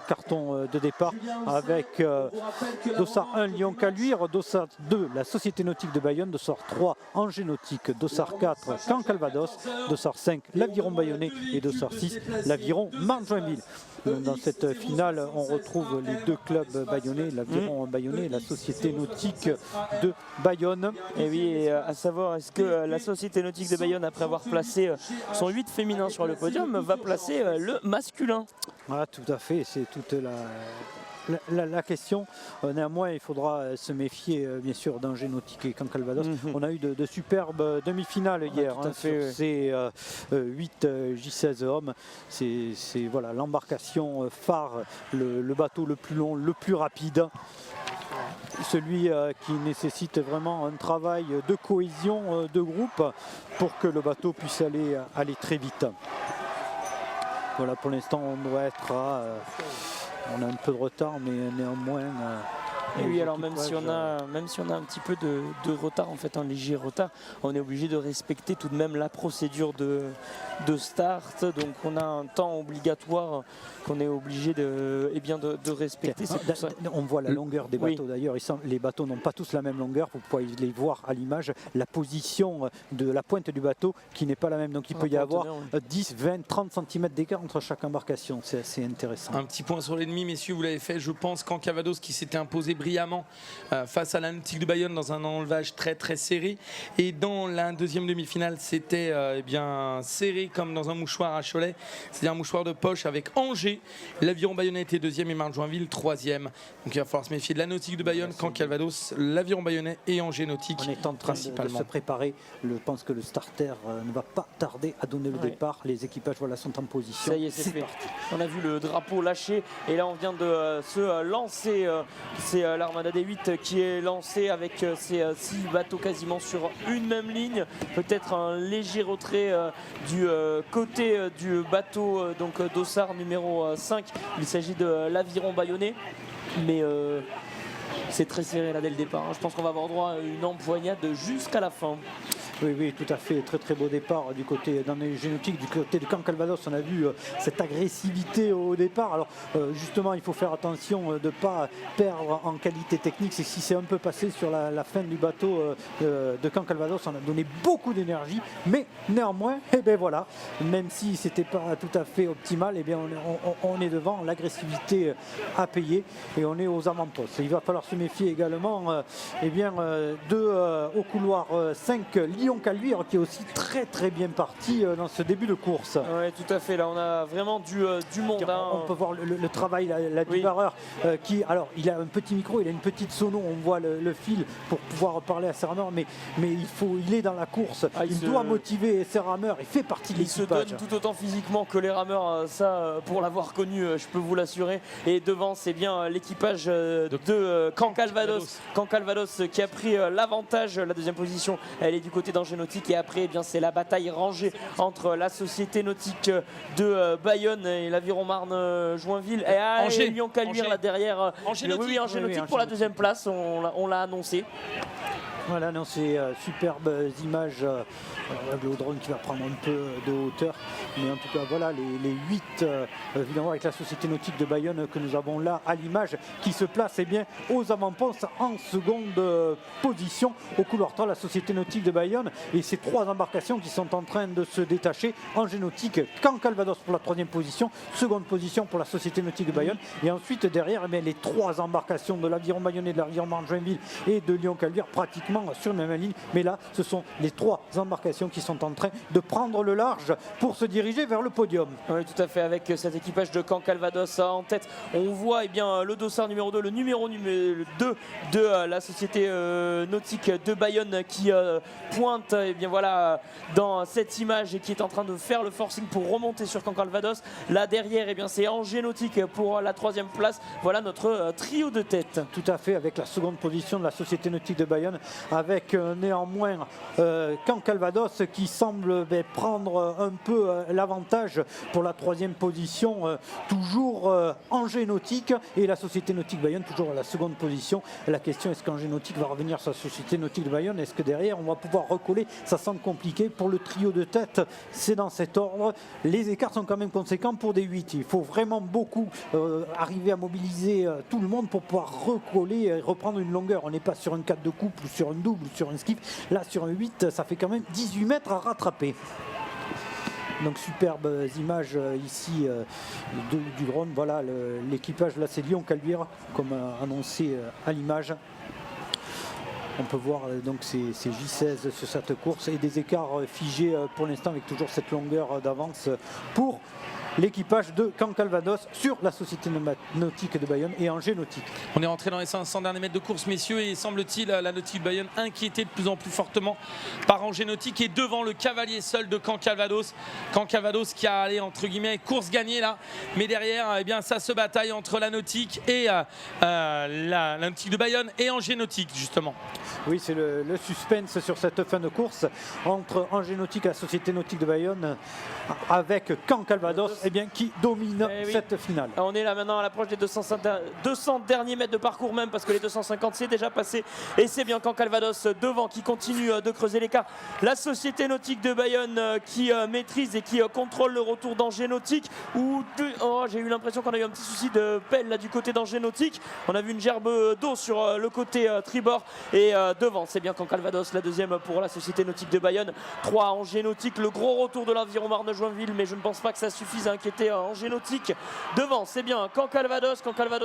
carton de départ avec Dossard 1, Lyon Caluire, Dossard 2, la Société Nautique de Bayonne, Dossard 3, Angers Nautique, Dossard 4, Caen Calvados, Dossard 5, l'Aviron Bayonnais et Dossard 6, l'Aviron Marne-Joinville. Dans cette finale, on retrouve les deux clubs bayonnais, l'Aviron Bayonnais et la Société Nautique de Bayonne. Et oui, et à savoir, est-ce que la Société Nautique de Bayonne, après avoir placé son 8 féminin sur le podium, va placer le masculin? Ah, tout à fait, c'est toute la question. Néanmoins, il faudra se méfier bien sûr d'Angers Nautique et Caen Calvados. On a eu de superbes demi-finales hier sur ces 8 J16 hommes. C'est voilà, l'embarcation phare, le bateau le plus long, le plus rapide. Celui qui nécessite vraiment un travail de cohésion de groupe pour que le bateau puisse aller très vite. Voilà, pour l'instant on doit être à... on a un peu de retard, mais néanmoins... Et oui, alors même si on a un petit peu de retard, en fait un léger retard, on est obligé de respecter tout de même la procédure de start. Donc on a un temps obligatoire qu'on est obligé de respecter. Pour ça. On voit la longueur des bateaux d'ailleurs. Les bateaux n'ont pas tous la même longueur. Vous pouvez les voir à l'image. La position de la pointe du bateau qui n'est pas la même. Donc il peut y avoir 10, 20, 30 cm d'écart entre chaque embarcation. C'est assez intéressant. Un petit point sur l'ennemi, messieurs, vous l'avez fait. Je pense qu'en Calvados qui s'était imposé brillamment face à la Nautique de Bayonne dans un enlevage très très serré, et dans la deuxième demi-finale c'était serré comme dans un mouchoir à Cholet, c'est-à-dire un mouchoir de poche avec Angers. L'Aviron Bayonnais était deuxième et Marne-Joinville troisième. Donc il va falloir se méfier de la Nautique de Bayonne, Caen Calvados, l'Aviron Bayonnais et Angers Nautique. On est en train de se préparer. Je pense que le starter ne va pas tarder à donner le départ. Les équipages sont en position. Ça y est, c'est parti. On a vu le drapeau lâché et là on vient de se lancer. C'est l'Armada des 8 qui est lancée avec ses 6 bateaux quasiment sur une même ligne. Peut-être un léger retrait du côté du bateau donc Dossard numéro 5. Il s'agit de l'Aviron Bayonnais. Mais c'est très serré là dès le départ. Je pense qu'on va avoir droit à une empoignade jusqu'à la fin. Oui, tout à fait. Très très beau départ du côté d'Angers Nautique, du côté de Caen Calvados. On a vu cette agressivité au départ. Alors justement, il faut faire attention de ne pas perdre en qualité technique. C'est si c'est un peu passé sur la fin du bateau de Caen Calvados. On a donné beaucoup d'énergie, mais néanmoins, voilà, même si c'était pas tout à fait optimal, on est devant. L'agressivité à payer et on est aux avant-postes. Il va falloir se méfier également au couloir 5 Lyon Caluire qui est aussi très très bien parti dans ce début de course. Oui, tout à fait. Là, on a vraiment du monde. On peut voir le travail, la débarreur qui, alors, il a un petit micro, il a une petite sono, on voit le fil pour pouvoir parler à ses rameurs, mais il est dans la course. Il doit motiver ses rameurs. Il fait partie de l'équipage. Il se donne tout autant physiquement que les rameurs. Ça, pour l'avoir connu, je peux vous l'assurer. Et devant, c'est bien l'équipage de Caen Calvados. Caen Calvados qui a pris l'avantage. La deuxième position, elle est du côté d'Angers Nautique et après c'est la bataille rangée entre la Société Nautique de Bayonne et l'Aviron Marne-Joinville et Lyon Caluire là derrière. Angers Nautique pour la deuxième place, on l'a annoncé. Voilà, non, c'est superbes images. Le drone qui va prendre un peu de hauteur, mais en tout cas voilà les 8 évidemment avec la Société Nautique de Bayonne que nous avons là à l'image qui se place aux avant-postes en seconde position. Au couloir 3 la Société Nautique de Bayonne et ces 3 embarcations qui sont en train de se détacher. Angers Nautique, Caen Calvados pour la 3e position, seconde position pour la Société Nautique de Bayonne et ensuite derrière les 3 embarcations de l'Aviron Bayonnais, de l'Aviron Marne-Joinville et de Lyon Caluire pratiquement sur la même ligne, mais là ce sont les 3 embarcations qui sont en train de prendre le large pour se diriger vers le podium. Oui, tout à fait, avec cet équipage de Caen Calvados en tête. On voit le dossard numéro 2, le numéro 2 de la Société Nautique de Bayonne qui pointe voilà, dans cette image et qui est en train de faire le forcing pour remonter sur Caen Calvados. Là derrière, c'est Angers Nautique pour la 3e place. Voilà notre trio de tête. Tout à fait, avec la seconde position de la Société Nautique de Bayonne avec néanmoins Caen Calvados qui semble prendre un peu l'avantage pour la 3e position, toujours Angers Nautique, et la Société Nautique Bayonne toujours à la 2e position. La question, est-ce qu'Angers Nautique va revenir sur la Société Nautique de Bayonne? Est-ce que derrière on va pouvoir recoller? Ça semble compliqué pour le trio de tête, c'est dans cet ordre. Les écarts sont quand même conséquents pour des 8. Il faut vraiment beaucoup arriver à mobiliser tout le monde pour pouvoir recoller et reprendre une longueur. On n'est pas sur un 4 de couple ou sur un double ou sur un skiff. Là sur un 8, ça fait quand même 18 mètres à rattraper. Donc superbes images ici du drone. Voilà l'équipage, là c'est Lyon Caluire comme annoncé à l'image. On peut voir donc ces J16 sur cette course et des écarts figés pour l'instant avec toujours cette longueur d'avance pour l'équipage de Caen Calvados sur la Société Nautique de Bayonne et Angers Nautique. On est rentré dans les 500 derniers mètres de course, messieurs, et semble-t-il la Nautique de Bayonne inquiétée de plus en plus fortement par Angers Nautique et devant le cavalier seul de Caen Calvados. Caen Calvados qui a allé entre guillemets course gagnée là, mais derrière eh bien ça se bataille entre la Nautique et la Nautique de Bayonne et Angers Nautique justement. Oui, c'est le suspense sur cette fin de course entre Angers Nautique et la Société Nautique de Bayonne avec Caen Calvados qui domine cette finale. On est là maintenant à l'approche des 200 derniers mètres de parcours même, parce que les 250 c'est déjà passé et c'est bien Caen Calvados devant qui continue de creuser l'écart. La Société Nautique de Bayonne qui maîtrise et qui contrôle le retour d'Angers Nautique j'ai eu l'impression qu'on a eu un petit souci de pelle là du côté d'Angers Nautique. On a vu une gerbe d'eau sur le côté tribord et devant c'est bien Caen Calvados, la 2e pour la Société Nautique de Bayonne, 3 Angers Nautique, le gros retour de l'Aviron Marne-Joinville, mais je ne pense pas que ça suffise à inquiéter Angers Nautique. Devant c'est bien Caen Calvados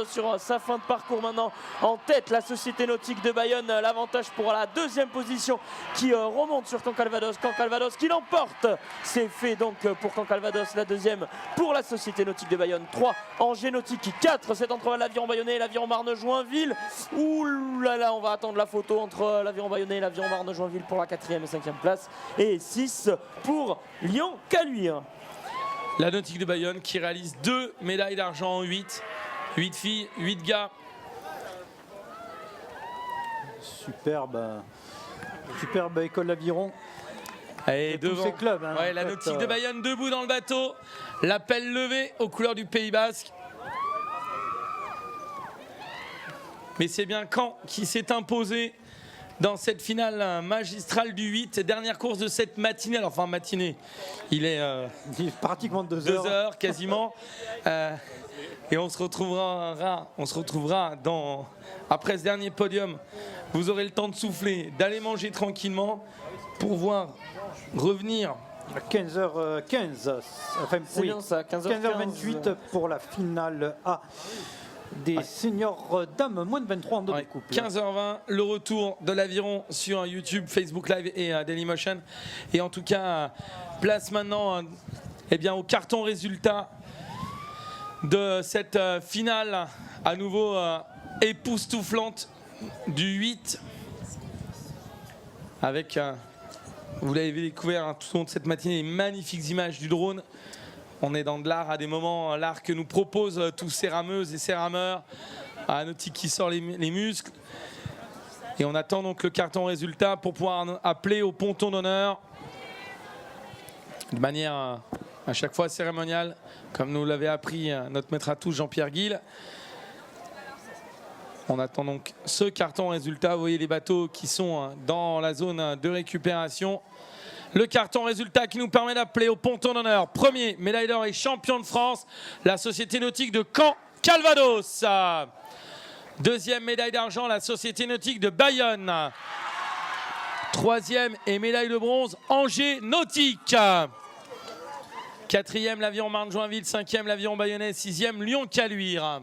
sur sa fin de parcours maintenant en tête, la Société Nautique de Bayonne, l'avantage pour la 2e position qui remonte sur Caen Calvados qui l'emporte. C'est fait donc pour Caen Calvados, la 2e pour la Société Nautique de Bayonne, 3 Angers Nautique, 4 c'est entre l'Aviron Bayonnais et l'Aviron Marne-Joinville. Ouh là là, on va attendre la photo entre l'Aviron Bayonnais et l'Aviron Marne-Joinville pour la 4e et 5e place, et 6 pour Lyon Caluire. La Nautique de Bayonne qui réalise 2 médailles d'argent en 8 filles, 8 gars. Superbe école d'Aviron. Et devant ces clubs, la Nautique de Bayonne debout dans le bateau, la pelle levée aux couleurs du Pays Basque. Mais c'est bien Caen qui s'est imposé dans cette finale magistrale du 8, dernière course de cette matinée. Alors, enfin, matinée, il est pratiquement 2 heures quasiment. Et on se retrouvera après ce dernier podium. Vous aurez le temps de souffler, d'aller manger tranquillement pour voir revenir. 15h15, enfin, c'est bien ça, 15h28 pour la finale A des seniors dames moins de 23 en dos de couple. 15h20, le retour de l'Aviron sur YouTube, Facebook Live et Dailymotion. Et en tout cas, place maintenant au carton résultat de cette finale à nouveau époustouflante du 8 avec, vous l'avez découvert tout au long de cette matinée, les magnifiques images du drone. On est dans de l'art à des moments, l'art que nous proposent tous ces rameuses et ces rameurs, à Nautique qui sort les muscles. Et on attend donc le carton résultat pour pouvoir appeler au ponton d'honneur de manière à chaque fois cérémoniale, comme nous l'avait appris notre maître à tous Jean-Pierre Guil. On attend donc ce carton résultat. Vous voyez les bateaux qui sont dans la zone de récupération. Le carton résultat qui nous permet d'appeler au ponton d'honneur. Premier, médaille d'or et champion de France, la Société Nautique de Caen Calvados. Deuxième, médaille d'argent, la Société Nautique de Bayonne. Troisième et médaille de bronze, Angers Nautique. Quatrième, l'Aviron Marne-Joinville. Cinquième, l'Aviron Bayonnais. Sixième, Lyon Caluire.